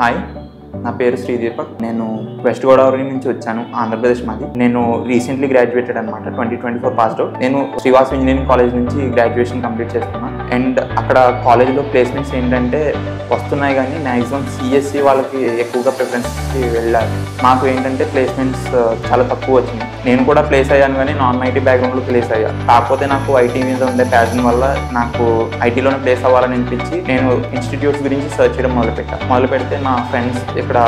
Hi, నా పేరు శ్రీ దీపక్. నేను వెస్ట్ గోదావరి నుంచి వచ్చాను, ఆంధ్రప్రదేశ్ మాది. నేను రీసెంట్లీ గ్రాడ్యుయేటెడ్ అనమాట, 2024 పాస్డ్ అవుట్. నేను శ్రీవాసు ఇంజనీరింగ్ కాలేజ్ నుంచి గ్రాడ్యుయేషన్ కంప్లీట్ చేస్తున్నాను. అండ్ అక్కడ కాలేజ్లో ప్లేస్మెంట్స్ ఏంటంటే వస్తున్నాయి, కానీ మ్యాక్సిమం సిఎస్సి వాళ్ళకి ఎక్కువగా ప్రిఫరెన్స్కి వెళ్ళారు. మాకు ఏంటంటే ప్లేస్మెంట్స్ చాలా తక్కువ వచ్చింది. నేను కూడా ప్లేస్ అయ్యాను, కానీ నాన్ ఐటీ బ్యాక్గ్రౌండ్లో ప్లేస్ అయ్యా. కాకపోతే నాకు ఐటీ మీద ఉండే ప్యాషన్ వల్ల నాకు ఐటీలోనే ప్లేస్ అవ్వాలని అనిపించి నేను ఇన్స్టిట్యూట్స్ గురించి సర్చ్ చేయడం మొదలు పెడితే మా ఫ్రెండ్స్ ఇక్కడ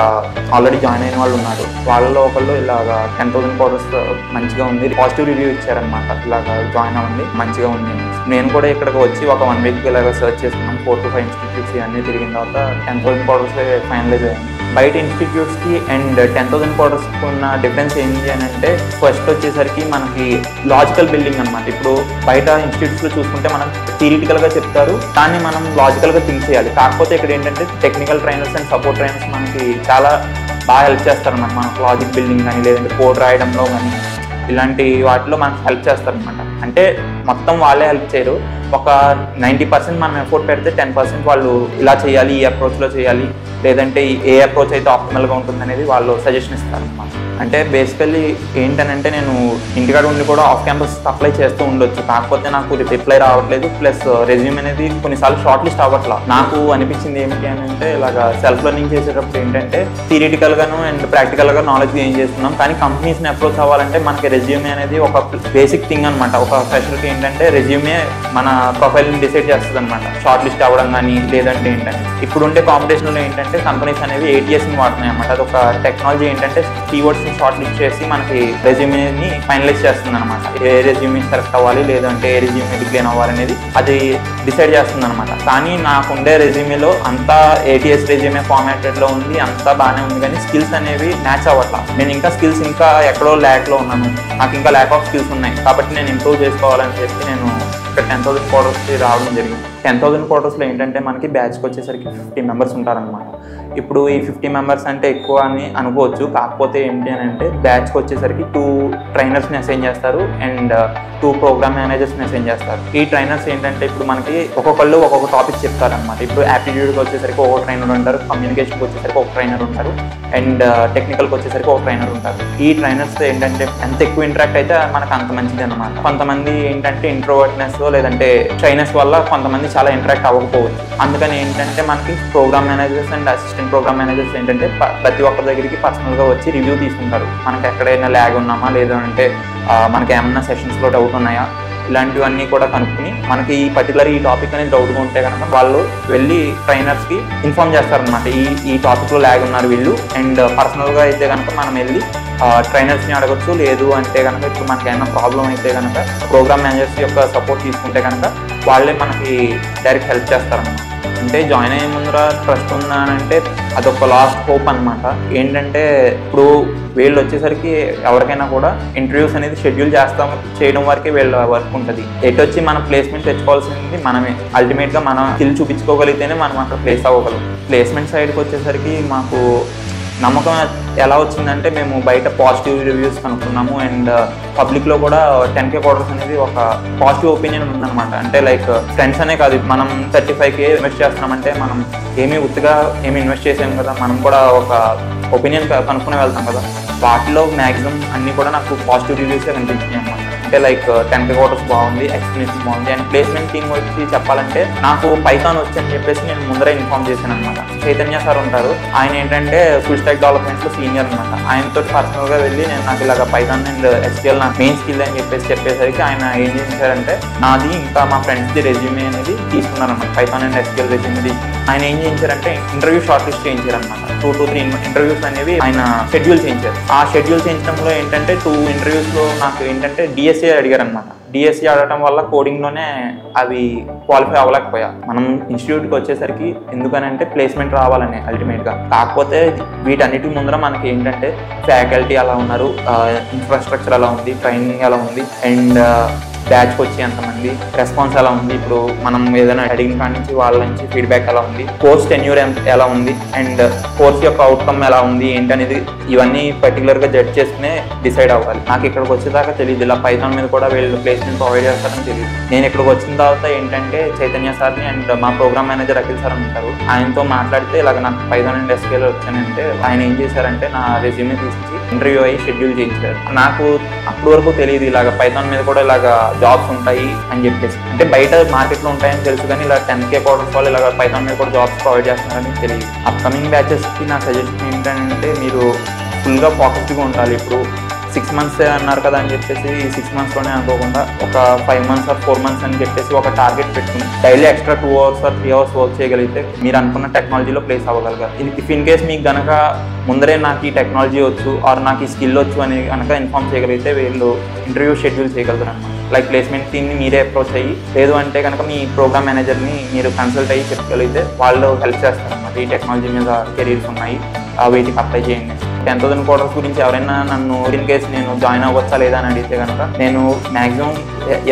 ఆల్రెడీ జాయిన్ అయిన వాళ్ళు ఉన్నారు. వాళ్ళలో ఒకళ్ళు ఇలాగా 10,000 కోర్స్ మంచిగా ఉంది, పాజిటివ్ రివ్యూ ఇచ్చారనమాట. ఇలాగా జాయిన్ అవ్వండి, మంచిగా ఉంది. నేను కూడా ఇక్కడికి వచ్చి ఒక 1 వీక్ ఇలాగా సర్చ్ చేసుకున్నాం. 4 to 5 ఇన్స్టిట్యూట్స్ ఇవన్నీ తిరిగిన తర్వాత 10,000 కోర్స్ ఫైనలైజ్ అయ్యాను. బయట ఇన్స్టిట్యూట్స్కి అండ్ 10,000 కోర్స్కి ఉన్న డిఫరెన్స్ ఏంటి అని అంటే, ఫస్ట్ వచ్చేసరికి మనకి లాజికల్ బిల్డింగ్ అనమాట. ఇప్పుడు బయట ఇన్స్టిట్యూట్స్లో చూసుకుంటే మనం థియరిటికల్గా చెప్తారు, దాన్ని మనం లాజికల్గా థింక్ చేయాలి. కాకపోతే ఇక్కడ ఏంటంటే technical trainers and support trainers మనకి చాలా బాగా హెల్ప్ చేస్తారన్నమాట. మనకు లాజిక్ బిల్డింగ్ కానీ లేదంటే కోడ్ రాయడంలో కానీ ఇలాంటి వాటిలో మనకు హెల్ప్ చేస్తారనమాట. అంటే మొత్తం వాళ్ళే హెల్ప్ చేయరు, ఒక 90% మనం ఎఫోర్ట్ పెడితే 10% వాళ్ళు ఇలా చేయాలి, ఈ అప్రోచ్లో చేయాలి, లేదంటే ఏ అప్రోచ్ అయితే ఆప్టిమల్గా ఉంటుంది అనేది వాళ్ళు సజెషన్ ఇస్తారు అనమాట. అంటే బేసికల్లీ ఏంటనంటే నేను ఇంటికాడ ఉండి కూడా ఆఫ్ క్యాంపస్ అప్లై చేస్తూ ఉండొచ్చు, కాకపోతే నాకు రిప్లై రావట్లేదు. ప్లస్ రెజ్యూమ్ అనేది కొన్నిసార్లు షార్ట్ లిస్ట్ అవ్వట్లా. నాకు అనిపించింది ఏమిటి అని అంటే, ఇలాగా సెల్ఫ్ లెర్నింగ్ చేసేటప్పుడు ఏంటంటే థియరిటికల్గాను అండ్ ప్రాక్టికల్గా నాలెడ్జ్ గెయిన్ చేస్తున్నాం, కానీ కంపెనీస్ని అప్రోచ్ అవ్వాలంటే మనకి రెజ్యూమే అనేది ఒక బేసిక్ థింగ్ అనమాట. ఒక ఫ్రెషర్కి ఏంటంటే రెజ్యూమే మన ప్రొఫైల్ని డిసైడ్ చేస్తుంది అనమాట, షార్ట్ లిస్ట్ అవ్వడం కానీ లేదంటే ఏంటంటే. ఇప్పుడు ఉండే కాంపిటీషన్లో ఏంటంటే కంపెనీస్ అనేవి ATSని వాడుతున్నాయి అనమాట. అది ఒక టెక్నాలజీ ఏంటంటే కీవర్డ్స్ని షార్ట్ లిస్ట్ చేసి మనకి రెజ్యూమేని ఫైనలైజ్ చేస్తుంది అనమాట. ఏ రెజ్యూమే సెలెక్ట్ అవ్వాలి లేదంటే ఏ రెజ్యూమే డిక్లైన్ అవ్వాలి అనేది అది డిసైడ్ చేస్తుంది అనమాట. కానీ నాకుండే రెజ్యూమేలో అంతా ATS రెజ్యూమే ఫార్మాటెడ్లో ఉంది, అంతా బాగానే ఉంది, కానీ స్కిల్స్ అనేవి మ్యాచ్ అవ్వట్లా. నేను ఇంకా స్కిల్స్ ఇంకా ఎక్కడో ల్యాక్లో ఉన్నాను, నాకు ఇంకా ల్యాక్ ఆఫ్ స్కిల్స్ ఉన్నాయి. కాబట్టి నేను ఇంప్రూవ్ చేసుకోవాలని చెప్పి నేను ఇక్కడ 10,000 కోర్స్కి రావడం జరిగింది. 10,000 కోర్స్లో ఏంటంటే మనకి బ్యాచ్కి వచ్చేసరికి 50 మెంబర్స్ ఉంటారనమాట. ఇప్పుడు ఈ 50 మెంబర్స్ అంటే ఎక్కువ అని అనుకోవచ్చు, కాకపోతే ఏంటి అని అంటే బ్యాచ్కి వచ్చేసరికి 2 ట్రైనర్స్ని అసైన్ చేస్తారు అండ్ 2 ప్రోగ్రామ్ మేనేజర్స్ని అసైన్ చేస్తారు. ఈ ట్రైనర్స్ ఏంటంటే ఇప్పుడు మనకి ఒక్కొక్కళ్ళు ఒక్కొక్క టాపిక్ చెప్తారనమాట. ఇప్పుడు యాప్టిట్యూడ్కి వచ్చేసరికి ఒక ట్రైనర్ ఉంటారు, కమ్యూనికేషన్కి వచ్చేసరికి ఒక ట్రైనర్ ఉంటారు, అండ్ టెక్నికల్కి వచ్చేసరికి ఒక ట్రైనర్ ఉంటారు. ఈ ట్రైనర్స్ ఏంటంటే ఎంత ఎక్కువ ఇంటరాక్ట్ అయితే మనకు అంత మంచిది అనమాట. కొంతమంది ఏంటంటే ఇంట్రోవర్ట్నెస్ లేదంటే ట్రైనర్స్ వల్ల కొంతమంది చాలా ఇంటరాక్ట్ అవ్వకపోవచ్చు. అందుకని ఏంటంటే మనకి program managers and assistant program managers ఏంటంటే ప్రతి ఒక్కరి దగ్గరికి పర్సనల్గా వచ్చి రివ్యూ తీసుకుంటారు. మనకి ఎక్కడైనా ల్యాగ్ ఉన్నామా లేదంటే మనకి ఏమన్నా సెషన్స్లో డౌట్ ఉన్నాయా ఇలాంటివన్నీ కూడా కనుక్కొని మనకి ఈ పర్టికులర్ ఈ టాపిక్ అనేది డౌట్గా ఉంటే కనుక వాళ్ళు వెళ్ళి ట్రైనర్స్కి ఇన్ఫార్మ్ చేస్తారనమాట. ఈ టాపిక్లో ల్యాగ్ ఉన్నారు వీళ్ళు, అండ్ పర్సనల్గా అయితే కనుక మనం వెళ్ళి ట్రైనర్స్ని అడగచ్చు. లేదు అంటే కనుక ఇప్పుడు మనకి ఏమైనా ప్రాబ్లం అయితే కనుక ప్రోగ్రామ్ మేనేజర్స్ యొక్క సపోర్ట్ తీసుకుంటే కనుక వాళ్ళే మనకి డైరెక్ట్ హెల్ప్ చేస్తారన్నమాట. అంటే జాయిన్ అయ్యే ముందర ట్రస్ట్ ఉందనంటే అదొక లాస్ట్ హోప్ అనమాట. ఏంటంటే ఇప్పుడు వీళ్ళు వచ్చేసరికి ఎవరికైనా కూడా ఇంటర్వ్యూస్ అనేది షెడ్యూల్ చేయడం వరకే వీళ్ళ వర్క్ ఉంటుంది. ఎటు వచ్చి మనం ప్లేస్మెంట్ తెచ్చుకోవాల్సింది మనమే. అల్టిమేట్గా మనం స్కిల్ చూపించుకోగలిగితేనే మనం అక్కడ ప్లేస్ అవ్వగలం. ప్లేస్మెంట్ సైడ్కి వచ్చేసరికి మాకు నమ్మకం ఎలా వచ్చిందంటే, మేము బయట పాజిటివ్ రివ్యూస్ కనుక్కున్నాము అండ్ పబ్లిక్లో కూడా 10K కోర్స్ అనేది ఒక పాజిటివ్ ఒపీనియన్ ఉందన్నమాట. అంటే లైక్ ఫ్రెండ్స్ అనే కాదు, మనం 35K ఇన్వెస్ట్ చేస్తున్నామంటే మనం ఉత్తిగా ఇన్వెస్ట్ చేసాం కదా, మనం కూడా ఒక ఒపీనియన్ కనుక్కుని వెళ్తాం కదా. వాటిలో మ్యాక్సిమం అన్నీ కూడా నాకు పాజిటివ్ రివ్యూసే కనిపించినాయి అన్నమాట. అంటే లైక్ 10K కోర్స్ బాగుంది, ఎక్స్పీరియన్స్ బాగుంది, అండ్ ప్లేస్మెంట్ టీమ్ వచ్చి చెప్పాలంటే నాకు పైథాన్ వచ్చి అని చెప్పేసి నేను ముందరే ఇన్ఫార్మ్ చేశాను అనమాట. చైతన్య సార్ ఉంటారు, ఆయన ఏంటంటే ఫుల్ స్టాక్ డెవలప్మెంట్లో సీనియర్ అనమాట. ఆయనతో పర్సనల్గా వెళ్ళి నేను నాకు ఇలాగ పైథాన్ అండ్ SQL నాకు మెయిన్ స్కిల్ అని చెప్పేసరికి ఆయన ఏం చేశారంటే నాది ఇంకా మా ఫ్రెండ్స్ది రెజ్యూమే అనేది తీసుకున్నారన్నమాట. పైథాన్ అండ్ SQL రెజ్యూమే ఆయన ఏం చేయించారంటే ఇంటర్వ్యూ షార్ట్ లిస్ట్ చేయించారనమాట. 2 to 3 ఇంటర్వ్యూస్ అనేవి ఆయన షెడ్యూల్ చేయించారు. ఆ షెడ్యూల్ చేయించడంలో ఏంటంటే 2 ఇంటర్వ్యూస్లో నాకు ఏంటంటే DSA అడిగారు అనమాట. DSA అడగటం వల్ల కోడింగ్లోనే అవి క్వాలిఫై అవ్వలేకపోయా. మనం ఇన్స్టిట్యూట్కి వచ్చేసరికి ఎందుకనంటే ప్లేస్మెంట్ రావాలని అల్టిమేట్గా. కాకపోతే వీటన్నిటి ముందర మనకి ఏంటంటే ఫ్యాకల్టీ ఎలా ఉన్నారు, ఇన్ఫ్రాస్ట్రక్చర్ ఎలా ఉంది, ట్రైనింగ్ ఎలా ఉంది, అండ్ బ్యాచ్కి వచ్చి ఎంతమంది, రెస్పాన్స్ ఎలా ఉంది, ఇప్పుడు మనం ఏదైనా అడిగిన కాడి నుంచి వాళ్ళ నుంచి ఫీడ్బ్యాక్ ఎలా ఉంది, కోర్స్ టెన్యూర్ ఎలా ఉంది, అండ్ కోర్స్ యొక్క అవుట్కమ్ ఎలా ఉంది ఏంటనేది ఇవన్నీ పర్టికులర్గా జడ్జ్ చేసుకునే డిసైడ్ అవ్వాలి. నాకు ఇక్కడికి వచ్చేదాకా తెలియదు ఇలా పైథాన్ మీద కూడా వీళ్ళు ప్లేస్మెంట్ ప్రొవైడ్ చేస్తారని తెలియదు. నేను ఇక్కడికి వచ్చిన తర్వాత ఏంటంటే చైతన్య సార్ని అండ్ మా ప్రోగ్రామ్ మేనేజర్ అఖిల్ సార్ ఉంటారు, ఆయనతో మాట్లాడితే ఇలాగ నాకు పైథాన్ అండ్ SQL వచ్చానంటే ఆయన ఏం చేశారంటే నా రెజ్యూమే తీసుకొచ్చి ఇంటర్వ్యూ అయ్యి షెడ్యూల్ చేయించారు. నాకు అప్పటి వరకు తెలియదు ఇలాగ పైథాన్ మీద కూడా ఇలాగ జాబ్స్ ఉంటాయి అని చెప్పేసి. అంటే బయట మార్కెట్లో ఉంటాయని తెలుసు కానీ ఇలా 10K క్వార్టర్స్ వాళ్ళు ఇలాగ పైథాన్ మీద కూడా జాబ్స్ ప్రొవైడ్ చేస్తున్నారని తెలియదు. అప్కమింగ్ బ్యాచెస్కి నా సజెషన్ ఏంటంటే మీరు ఫుల్గా ఫోకస్డ్గా ఉండాలి. ఇప్పుడు 6 months అన్నారు కదా అని చెప్పేసి ఈ 6 monthsలోనే అనుకోకుండా ఒక 5 months or 4 months అని చెప్పేసి ఒక టార్గెట్ పెట్టుకుని daily extra 2 hours or 3 hours work చేయగలిగితే మీరు అనుకున్న టెక్నాలజీలో ప్లేస్ అవ్వగలగాలి. ఇఫ్ ఇన్ కేస్ మీకు కనుక ముందరే నాకు ఈ టెక్నాలజీ వచ్చు ఆర్ నాకు ఈ స్కిల్ వచ్చు అని కనుక ఇన్ఫార్మ్ చేయగలిగితే వీళ్ళు ఇంటర్వ్యూ షెడ్యూల్ చేయగలుగుతారు అన్నమాట. లైక్ ప్లేస్మెంట్ టీమ్ని మీరే అప్రోచ్ అయ్యి, లేదు అంటే కనుక మీ ప్రోగ్రామ్ మేనేజర్ని మీరు కన్సల్ట్ అయ్యి చెప్పగలిగితే వాళ్ళు హెల్ప్ చేస్తారన్నమాట. ఈ టెక్నాలజీ మీద కెరీర్స్ ఉన్నాయి, వీటికి అప్లై చేయండి. 10,000 క్వార్టర్స్ గురించి ఎవరైనా నన్ను ఇన్ కేస్ నేను జాయిన్ అవ్వచ్చా లేదా అని అడిగితే కనుక నేను మ్యాక్సిమం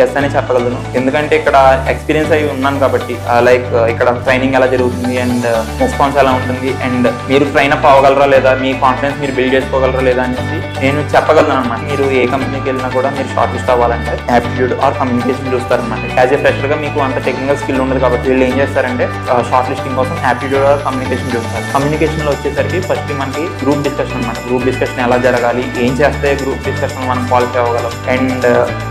ఎస్ అనే చెప్పగలను. ఎందుకంటే ఇక్కడ ఎక్స్పీరియన్స్ అయి ఉన్నాను కాబట్టి, లైక్ ఇక్కడ ట్రైనింగ్ ఎలా జరుగుతుంది అండ్ రెస్పాన్స్ ఎలా ఉంటుంది అండ్ మీరు ట్రైన్ అప్ అవ్వగలరా లేదా, మీ కాన్ఫిడెన్స్ మీరు బిల్డ్ చేసుకోగలరా లేదా అనేసి నేను చెప్పగలను అనమాట. మీరు ఏ కంపెనీకి వెళ్ళినా కూడా మీరు షార్ట్ లిస్ట్ అవ్వాలంటే యాప్టిట్యూడ్ ఆర్ కమ్యూనికేషన్ చూస్తారనమాట. యాజ్ ఏ ఫ్రెషర్గా మీకు అంత టెక్నికల్ స్కిల్ ఉండదు కాబట్టి వీళ్ళు ఏం చేస్తారంటే షార్ట్ లిస్టింగ్ కోసం యాప్టిట్యూడ్ ఆర్ కమ్యూనికేషన్ చూస్తారు. కమ్యూనికేషన్లో వచ్చేసరికి ఫస్ట్ మనకి గ్రూప్ డిస్కషన్ అనమాట. గ్రూప్ డిస్కషన్ ఎలా జరగాలి, ఏం చేస్తే గ్రూప్ డిస్కషన్ మనం క్వాలిఫై అవ్వగలం, అండ్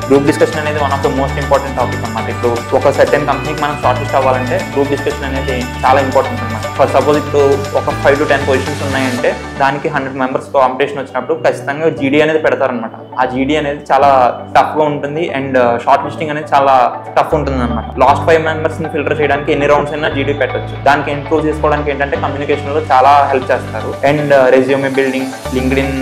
గ్రూప్ డిస్కషన్ అనేది one of the most important topic అనమాట. ఇప్పుడు ఒక సర్టెన్ కంపెనీకి మనం షార్ట్ లిస్ట్ అవ్వాలంటే గ్రూప్ డిస్కషన్ అనేది చాలా ఇంపార్టెంట్ అనమాట. ఫర్ సపోజ్ ఇప్పుడు ఒక 5 to 10 పొజిషన్స్ ఉన్నాయంటే దానికి 100 members కాంపిటీషన్ వచ్చినప్పుడు ఖచ్చితంగా జీడీ అనేది పెడతారనమాట. ఆ జీడీ అనేది చాలా టఫ్గా ఉంటుంది అండ్ షార్ట్ లిస్టింగ్ అనేది చాలా టఫ్ ఉంటుంది అనమాట. లాస్ట్ 5 members ఫిల్టర్ చేయడానికి ఎన్ని రౌండ్స్ అయినా జీడీ పెట్టచ్చు. దానికి ఇంప్రూవ్ చేసుకోవడానికి ఏంటంటే కమ్యూనికేషన్లో చాలా హెల్ప్ చేస్తారు. And resume building, LinkedIn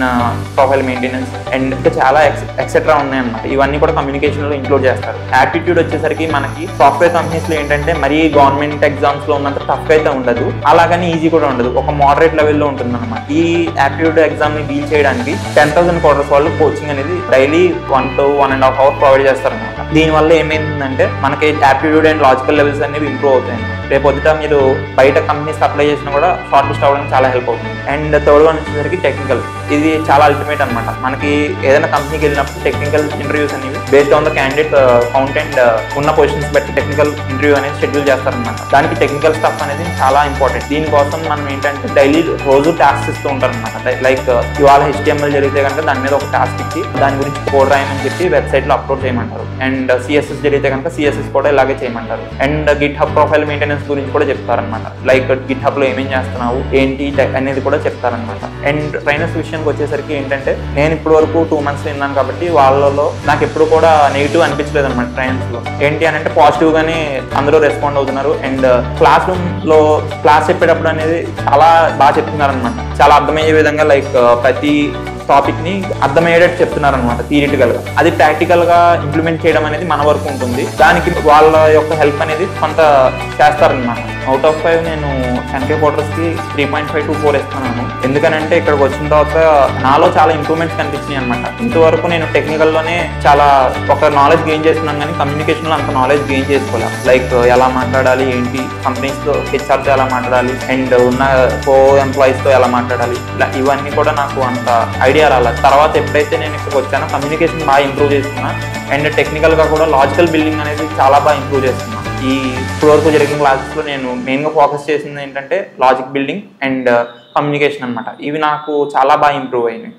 profile maintenance and ఇంకా చాలా ఎక్సెట్రా ఉన్నాయన్నమాట. ఇవన్నీ కూడా కమ్యూనికేషన్లో ఇంక్లూడ్ చేస్తారు. యాప్టిట్యూడ్ వచ్చేసరికి మనకి సాఫ్ట్వేర్ కంపెనీస్లో ఏంటంటే మరీ గవర్నమెంట్ ఎగ్జామ్స్లో ఉన్నంత టఫ్ అయితే ఉండదు, అలాగని ఈజీ కూడా ఉండదు, ఒక మోడరేట్ లెవెల్లో ఉంటుంది అనమాట. ఈ యాప్టిట్యూడ్ ఎగ్జామ్ని డీల్ చేయడానికి 10,000 క్వార్టర్స్ వాళ్ళు కోచింగ్ అనేది డైలీ 1 to 1.5 hours ప్రొవైడ్ చేస్తారనమాట. దీనివల్ల ఏమైందంటే మనకి యాప్టిట్యూడ్ అండ్ లాజికల్ లెవెల్స్ అనేవి ఇంప్రూవ్ అవుతాయి. రేపొద్దుట మీరు బయట కంపెనీస్ అప్లై చేసినా కూడా షార్ట్ లిస్ట్ అవ్వడానికి చాలా హెల్ప్ అవుతుంది. అండ్ థర్డ్ వన్ వచ్చేసరికి టెక్నికల్. ఇది చాలా అల్టిమేట్ అనమాట. మనకి ఏదైనా కంపెనీకి వెళ్ళినప్పుడు టెక్నికల్ ఇంటర్వ్యూస్ అనేవి based on the candidate count and ఉన్న పొజిషన్స్ బట్టి టెక్నికల్ ఇంటర్వ్యూ అనేది షెడ్యూల్ చేస్తారనమాట. దానికి టెక్నికల్ స్టఫ్ అనేది చాలా ఇంపార్టెంట్. దీనికోసం మనం ఏంటంటే డైలీ రోజు టాస్క్ ఇస్తూ ఉంటారనమాట. లైక్ ఇవాళ HTML జరిగితే కనుక దాని మీద ఒక టాస్క్ ఇచ్చి దాని గురించి కోడ్ రాయమని చెప్పి వెబ్సైట్లో అప్లోడ్ చేయమంటారు. అండ్ CSS జరిగితే కనుక CSS కూడా ఇలాగే చేయమంటారు. అండ్ GitHub ప్రొఫైల్ మెయింటెనెన్స్ గురించి కూడా చెప్తారనమాట. లైక్ GitHub లో ఏమేం చేస్తున్నావు ఏంటి అనేది కూడా చెప్తారనమాట. అండ్ ట్రైనర్స్ విషయానికి వచ్చేసరికి ఏంటంటే నేను ఇప్పటి వరకు 2 months విన్నాను కాబట్టి వాళ్ళలో నాకు ఎప్పుడు కూడా నెగిటివ్ అనిపించలేదు అనమాట. ట్రైనర్స్ లో ఏంటి అని అంటే పాజిటివ్ గానే అందరూ రెస్పాండ్ అవుతున్నారు. అండ్ క్లాస్ రూమ్ లో క్లాస్ చెప్పేటప్పుడు అనేది చాలా బాగా చెప్తున్నారు అనమాట. చాలా అర్థమయ్యే విధంగా లైక్ ప్రతి టాపిక్ ని అర్థమయ్యేటట్టు చెప్తున్నారు అనమాట. థియరిటికల్ గా అది ప్రాక్టికల్ గా ఇంప్లిమెంట్ చేయడం అనేది మన వరకు ఉంటుంది. దానికి వాళ్ళ యొక్క హెల్ప్ అనేది కొంత చేస్తారనమాట. అవుట్ ఆఫ్ 5 నేను 10K క్వార్టర్స్ కి 3.5 to 4 ఇస్తున్నాను. ఎందుకనంటే ఇక్కడికి వచ్చిన తర్వాత నాలో చాలా ఇంప్రూవ్మెంట్స్ కనిపించినాయి అనమాట. ఇంతవరకు నేను టెక్నికల్ లోనే చాలా ఒక నాలెడ్జ్ గెయిన్ చేస్తున్నాను కానీ కమ్యూనికేషన్ లో అంత నాలెడ్జ్ గెయిన్ చేసుకోవాలి. లైక్ ఎలా మాట్లాడాలి ఏంటి, కంపెనీస్ తో HR తో ఎలా మాట్లాడాలి అండ్ ఉన్న ఎంప్లాయీస్ తో ఎలా మాట్లాడాలి, ఇవన్నీ కూడా నాకు అంత ఐడియా రాలేదు. తర్వాత ఎప్పుడైతే నేను ఇక్కడికి వచ్చానో కమ్యూనికేషన్ బాగా ఇంప్రూవ్ చేస్తున్నా అండ్ టెక్నికల్గా కూడా లాజికల్ బిల్డింగ్ అనేది చాలా బాగా ఇంప్రూవ్ చేస్తున్నా. ఈ ఇప్పటివరకు జరిగిన క్లాసెస్లో నేను మెయిన్గా ఫోకస్ చేసింది ఏంటంటే లాజిక్ బిల్డింగ్ అండ్ కమ్యూనికేషన్ అనమాట. ఇవి నాకు చాలా బాగా ఇంప్రూవ్ అయినాయి.